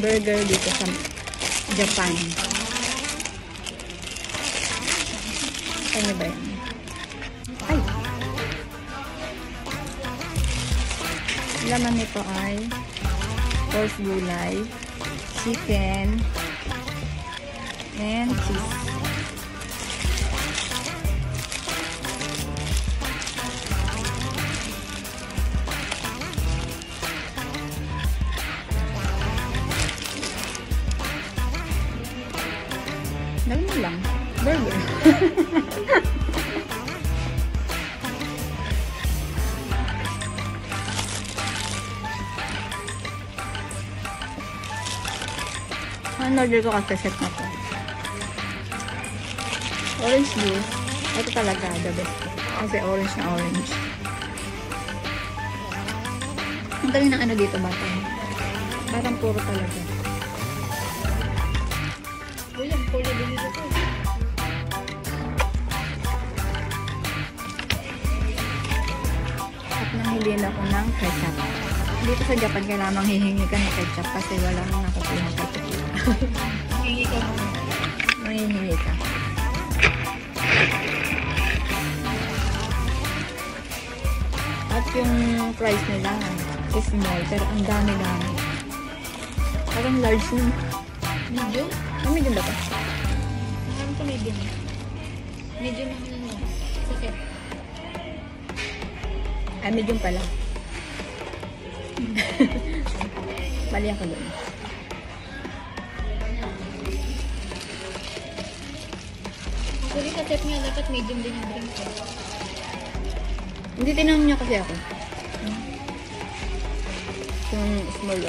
burger dito sa Japan. Ano ba yan? Ay! Laman nito ay horse gulay, chicken, and cheese. Dami mo lang. Burger. Ang order ko kasi set na to. Orange juice. Ito talaga the best. Kasi orange na orange. Ang galing ng ano dito bata. Parang puro talaga. Uy, ang pula din dito. At nahilin ako ng ketchup. Dito sa Japan, kailangan hihingi ka ng ketchup kasi wala nang nakukuha ng ketchup. Hihingi ka mo. Hihingi ka. At yung price nila is small, pero ang dami-dami. Parang large nun. Medium? Ah, medium ba ito? Naman ko medium. Medium na ano. Sakit. Ah, medium pala. Bali ako doon. Actually, sa set niya, dapat medium din yung drink ko. Hindi tinanong niya kasi ako. Yung small